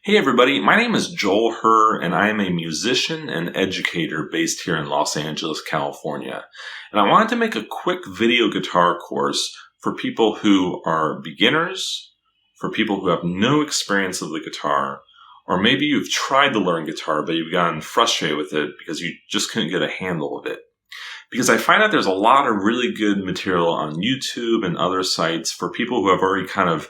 Hey everybody, my name is Joel Herr, and I am a musician and educator based here in Los Angeles, California. And I wanted to make a quick video guitar course for people who are beginners, for people who have no experience of the guitar, or maybe you've tried to learn guitar but you've gotten frustrated with it because you just couldn't get a handle of it. Because I find that there's a lot of really good material on YouTube and other sites for people who have already kind of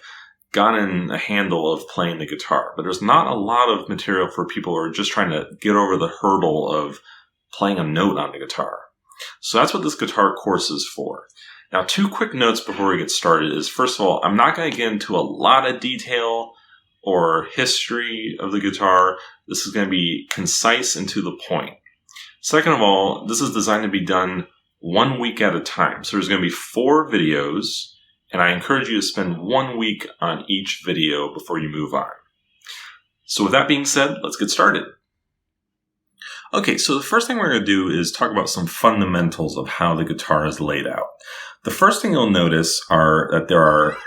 gotten a handle of playing the guitar, but there's not a lot of material for people who are just trying to get over the hurdle of playing a note on the guitar. So that's what this guitar course is for. Now, two quick notes before we get started is, first of all, I'm not going to get into a lot of detail or history of the guitar. This is going to be concise and to the point. Second of all, this is designed to be done 1 week at a time. So there's going to be 4 videos, and I encourage you to spend 1 week on each video before you move on. So with that being said, let's get started. Okay, so the first thing we're going to do is talk about some fundamentals of how the guitar is laid out. The first thing you'll notice are that there are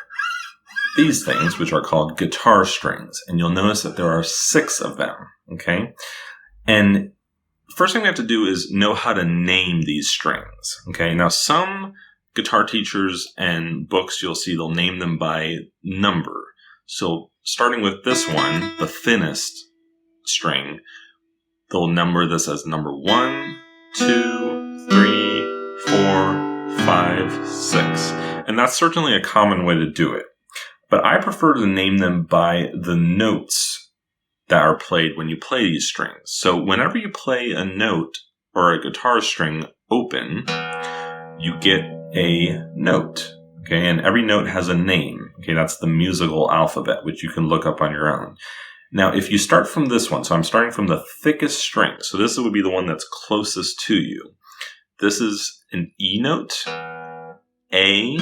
these things, which are called guitar strings, and you'll notice that there are 6 of them, okay? And first thing we have to do is know how to name these strings, okay? Now, some guitar teachers and books, you'll see they'll name them by number. So starting with this one, the thinnest string, they'll number this as number 1, 2, 3, 4, 5, 6. And that's certainly a common way to do it. But I prefer to name them by the notes that are played when you play these strings. So whenever you play a note or a guitar string open, you get a note, okay? And every note has a name, okay? That's the musical alphabet, which you can look up on your own. Now, if you start from this one, so I'm starting from the thickest string, so this would be the one that's closest to you. This is an E note, A,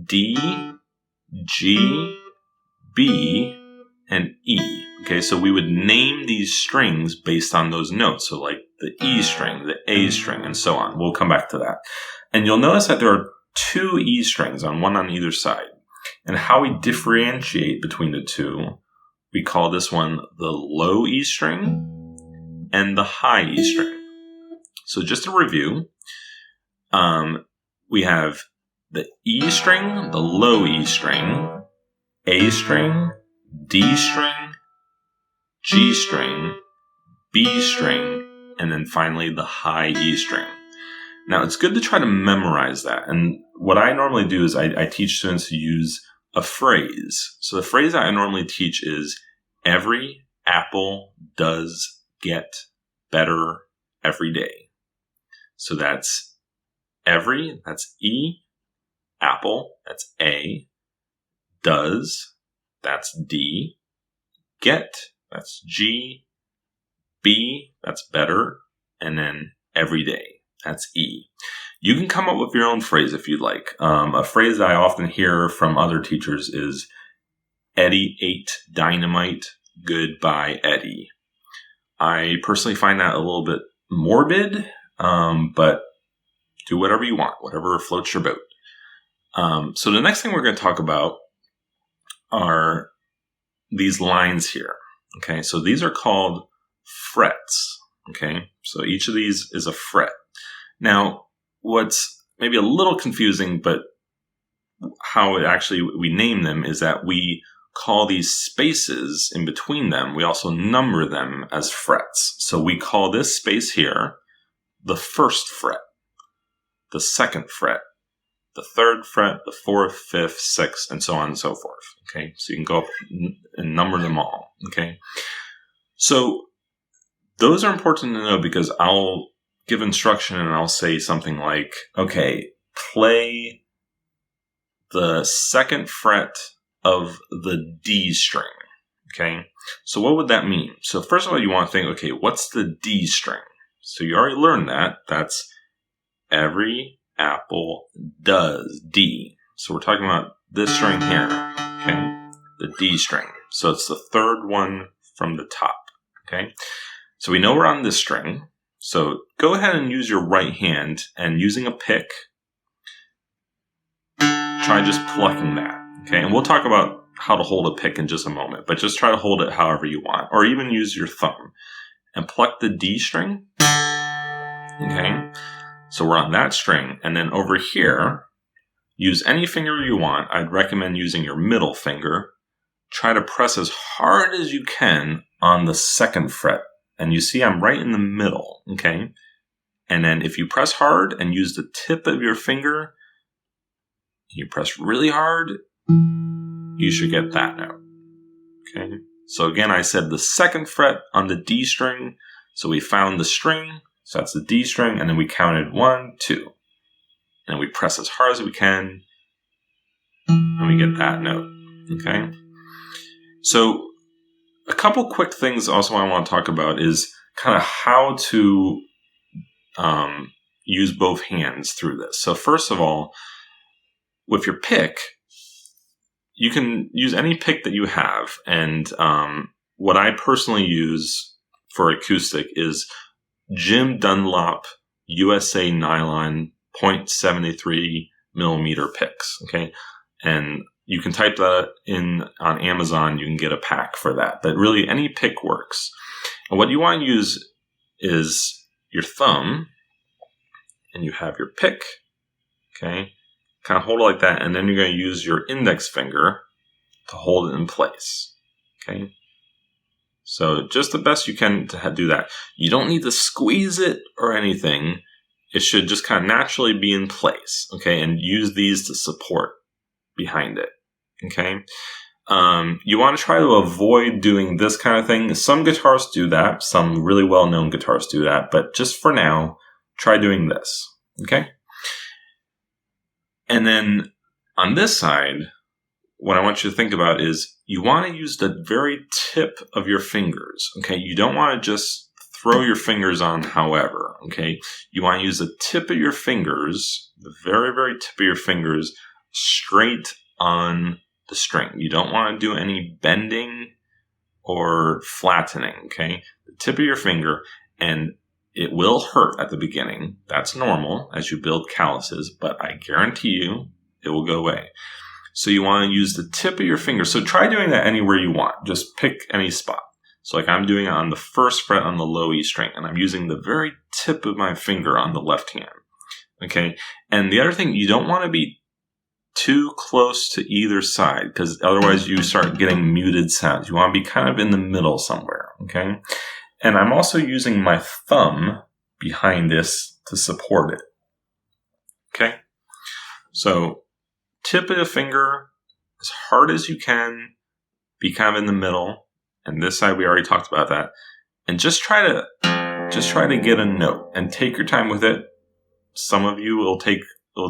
D, G, B, and E. Okay, so we would name these strings based on those notes. So like the E string, the A string, and so on. We'll come back to that. And you'll notice that there are 2 E strings, one on either side. And how we differentiate between the two, we call this one the low E string and the high E string. So just to review, we have the E string, the low E string, A string, D string, G string, B string, and then finally the high E string. Now, it's good to try to memorize that. And what I normally do is I teach students to use a phrase. So the phrase that I normally teach is, every apple does get better every day. So that's every, that's E, apple, that's A, does, that's D, get, that's G, B, that's better, and then every day, that's E. You can come up with your own phrase if you'd like. A phrase that I often hear from other teachers is, Eddie ate dynamite, goodbye Eddie. I personally find that a little bit morbid, but do whatever you want, whatever floats your boat. So the next thing we're going to talk about are these lines here. Okay, so these are called frets. Okay, so each of these is a fret. Now, what's maybe a little confusing, but how it actually we name them is that we call these spaces in between them, we also number them as frets. So we call this space here the first fret, the second fret, the third fret, the 4th, 5th, 6th, and so on and so forth. Okay, so you can go up and number them all. Okay, so those are important to know because I'll give instruction and I'll say something like, okay, play the 2nd fret of the D string. Okay, so what would that mean? So first of all, you want to think, okay, what's the D string? So you already learned that. That's every apple does D. So we're talking about this string here, okay, the D string. So it's the 3rd one from the top, okay? So we know we're on this string. So go ahead and use your right hand, and using a pick, try just plucking that, okay? And we'll talk about how to hold a pick in just a moment, but just try to hold it however you want, or even use your thumb and pluck the D string. Okay, so we're on that string, and then over here, use any finger you want. I'd recommend using your middle finger. Try to press as hard as you can on the 2nd fret, and you see I'm right in the middle. Okay, and then if you press hard and use the tip of your finger, you press really hard, you should get that note. Okay, so again, I said the 2nd fret on the D string, so we found the string, so that's the D string, and then we counted 1, 2, and we press as hard as we can, and we get that note. Okay, so a couple quick things also I want to talk about is kind of how to use both hands through this. So first of all, with your pick, you can use any pick that you have. And what I personally use for acoustic is Jim Dunlop USA Nylon 0.73 millimeter picks. Okay. And you can type that in on Amazon. You can get a pack for that. But really, any pick works. And what you want to use is your thumb, and you have your pick. Okay. Kind of hold it like that, and then you're going to use your index finger to hold it in place. Okay? So just the best you can to do that. You don't need to squeeze it or anything. It should just kind of naturally be in place. Okay? And use these to support behind it. Okay? You want to try to avoid doing this kind of thing. Some guitarists do that. Some really well-known guitarists do that. But just for now, try doing this. Okay? And then on this side, what I want you to think about is you want to use the very tip of your fingers. Okay, you don't want to just throw your fingers on however. Okay, you want to use the tip of your fingers, the very, very tip of your fingers, straight on the string. You don't want to do any bending or flattening. Okay, the tip of your finger, and it will hurt at the beginning. That's normal as you build calluses, but I guarantee you it will go away. So you want to use the tip of your finger. So try doing that anywhere you want. Just pick any spot. So like I'm doing it on the 1st fret on the low E string, and I'm using the very tip of my finger on the left hand. Okay. And the other thing, you don't want to be too close to either side, because otherwise you start getting muted sounds. You want to be kind of in the middle somewhere. Okay. And I'm also using my thumb behind this to support it. Okay? So, tip of the finger as hard as you can, be kind of in the middle. And this side, we already talked about that. And just try to get a note and take your time with it. Some of you it'll take a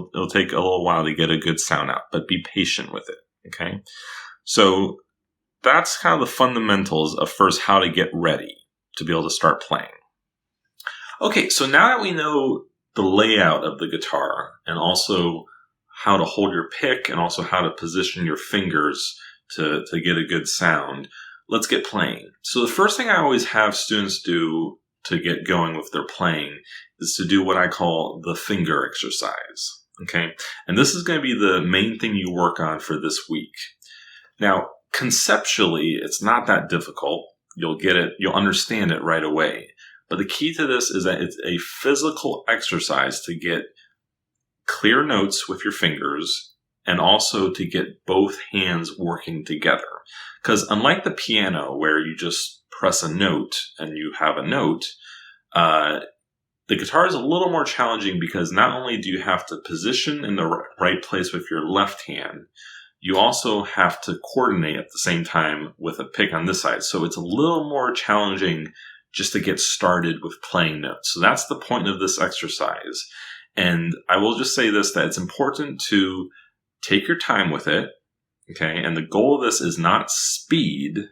little while to get a good sound out, but be patient with it. Okay? So, that's kind of the fundamentals of first how to get ready to be able to start playing. Okay, so now that we know the layout of the guitar and also how to hold your pick and also how to position your fingers to get a good sound, let's get playing. So the first thing I always have students do to get going with their playing is to do what I call the finger exercise. Okay, and this is going to be the main thing you work on for this week. Now, conceptually, it's not that difficult. You'll get it, you'll understand it right away. But the key to this is that it's a physical exercise to get clear notes with your fingers and also to get both hands working together. Because unlike the piano, where you just press a note and you have a note, the guitar is a little more challenging because not only do you have to position in the right place with your left hand, you also have to coordinate at the same time with a pick on this side. So it's a little more challenging just to get started with playing notes. So that's the point of this exercise. And I will just say this, that it's important to take your time with it. Okay. And the goal of this is not speed.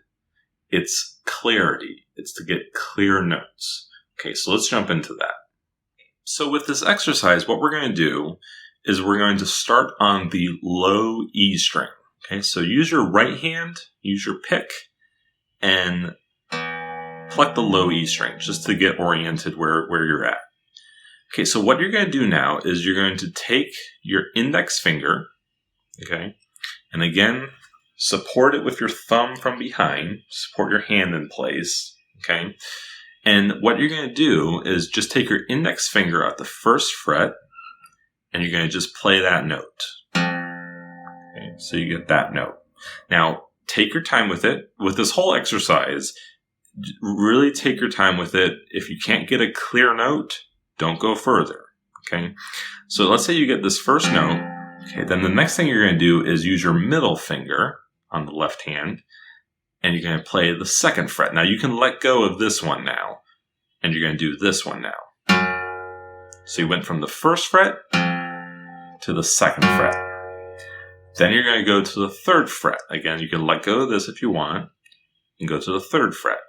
It's clarity. It's to get clear notes. Okay. So let's jump into that. So with this exercise, what we're going to do is we're going to start on the low E string. Okay, so use your right hand, use your pick, and pluck the low E string just to get oriented where you're at. Okay, so what you're going to do now is you're going to take your index finger, okay, and again, support it with your thumb from behind, support your hand in place, okay? And what you're going to do is just take your index finger at the first fret, and you're going to just play that note. Okay, so you get that note. Now, take your time with it. With this whole exercise, really take your time with it. If you can't get a clear note, don't go further, okay? So let's say you get this first note. Okay, then the next thing you're going to do is use your middle finger on the left hand, and you're going to play the second fret. Now, you can let go of this one now, and you're going to do this one now. So you went from the first fret to the second fret. Then you're going to go to the third fret. Again, you can let go of this if you want, and go to the third fret.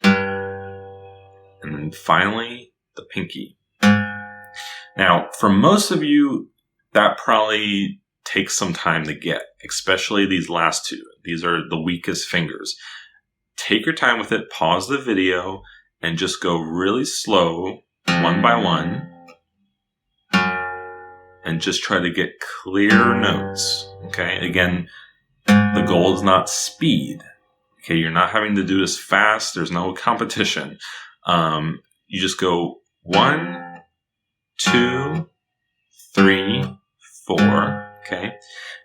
And then finally, the pinky. Now, for most of you, that probably takes some time to get, especially these last two. These are the weakest fingers. Take your time with it, pause the video, and just go really slow, one by one, and just try to get clear notes, okay? Again, the goal is not speed, okay? You're not having to do this fast. There's no competition. You just go 1, 2, 3, 4, okay?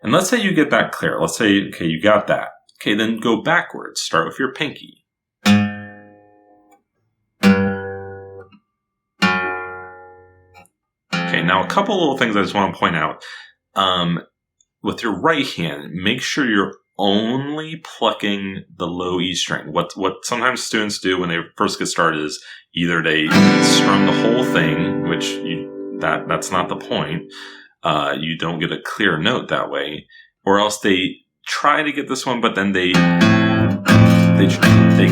And let's say you get that clear. Let's say, okay, you got that. Okay, then go backwards. Start with your pinky. Okay, now a couple little things I just want to point out. With your right hand, make sure you're only plucking the low E string. What sometimes students do when they first get started is either they strum the whole thing, which that's not the point. You don't get a clear note that way, or else they try to get this one, but then they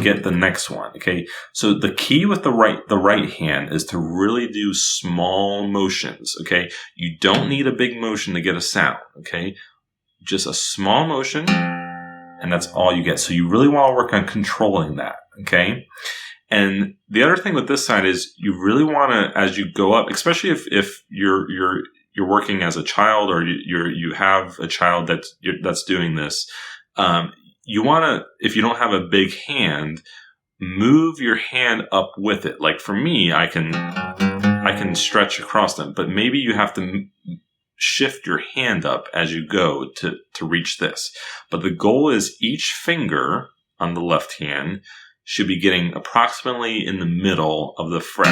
get the next one. Okay, so the key with the right hand is to really do small motions. Okay, you don't need a big motion to get a sound. Okay, just a small motion, and that's all you get. So you really want to work on controlling that. Okay. And the other thing with this side is you really want to, as you go up, especially if you're working as a child, or you have a child that's doing this, you want to, if you don't have a big hand, move your hand up with it. Like for me, I can stretch across them, but maybe you have to shift your hand up as you go to reach this. But the goal is each finger on the left hand should be getting approximately in the middle of the fret.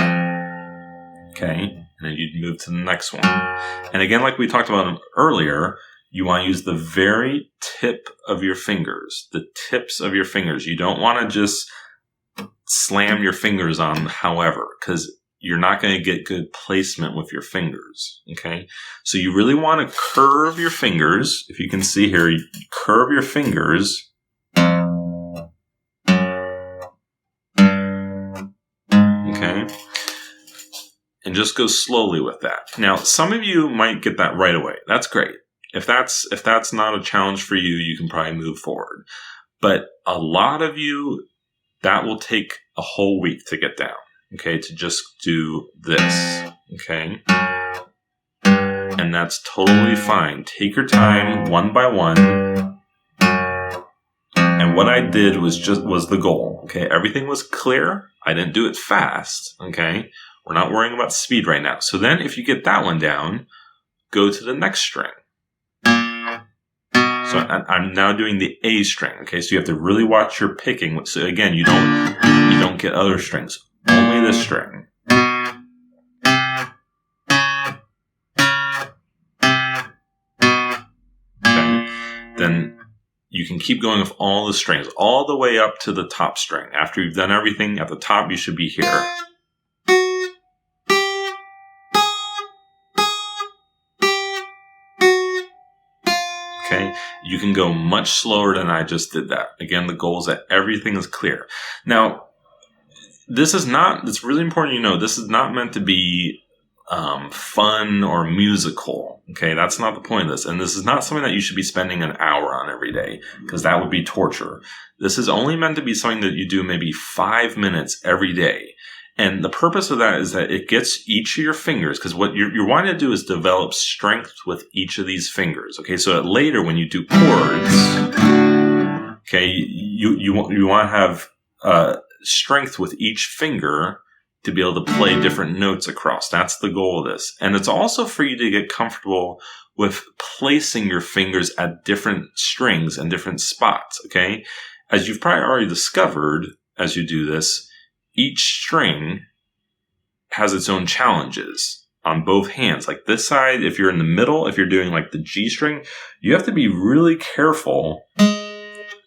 Okay? And then you'd move to the next one. And again, like we talked about earlier, you want to use the very tip of your fingers. The tips of your fingers. You don't want to just slam your fingers on however, because you're not going to get good placement with your fingers. Okay? So you really want to curve your fingers. If you can see here, you curve your fingers. Okay, and just go slowly with that. Now, some of you might get that right away. That's great. If that's not a challenge for you, you can probably move forward. But a lot of you, that will take a whole week to get down. Okay, to just do this. Okay, and that's totally fine. Take your time, one by one. And what I did was the goal. Okay, everything was clear. I didn't do it fast. Okay, we're not worrying about speed right now. So then, if you get that one down, go to the next string. So I'm now doing the A string. Okay, so you have to really watch your picking. So again, you don't get other strings. Only this string. Okay, then you can keep going with all the strings, all the way up to the top string. After you've done everything at the top, you should be here. Okay, you can go much slower than I just did that. Again, the goal is that everything is clear. Now, it's really important you know, this is not meant to be fun or musical. Okay, that's not the point of this. And this is not something that you should be spending an hour on every day, because that would be torture. This is only meant to be something that you do maybe 5 minutes every day. And the purpose of that is that it gets each of your fingers, because what you're wanting to do is develop strength with each of these fingers. Okay, so that later when you do chords, Okay, you want to have strength with each finger to be able to play different notes across. That's the goal of this. And it's also for you to get comfortable with placing your fingers at different strings and different spots, okay? As you've probably already discovered as you do this, each string has its own challenges on both hands. Like this side, if you're in the middle, if you're doing like the G string, you have to be really careful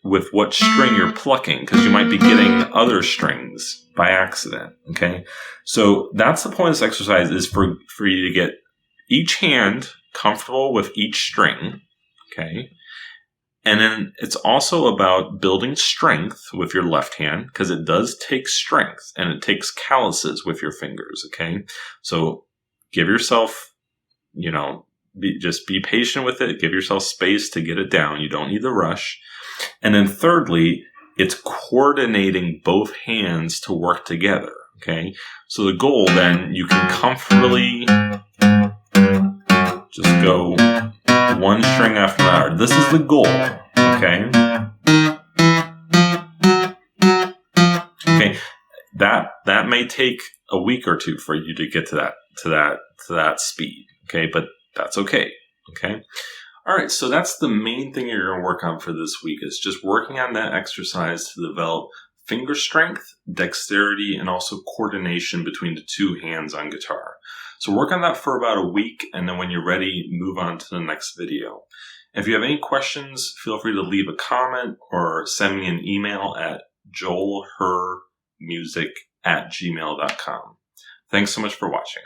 with what string you're plucking because you might be getting other strings by accident, okay? So that's the point of this exercise, is for you to get each hand comfortable with each string, okay? And then it's also about building strength with your left hand, because it does take strength and it takes calluses with your fingers, okay? So give yourself, just be patient with it. Give yourself space to get it down. You don't need to rush. And then thirdly, it's coordinating both hands to work together, okay? So the goal then, you can comfortably just go one string after another. This is the goal, okay? Okay, that may take a week or two for you to get to that speed, okay? But that's okay, okay? All right, so that's the main thing you're going to work on for this week, is just working on that exercise to develop finger strength, dexterity, and also coordination between the two hands on guitar. So work on that for about a week, and then when you're ready, move on to the next video. If you have any questions, feel free to leave a comment or send me an email at JoelHerrMusic@gmail.com. Thanks so much for watching.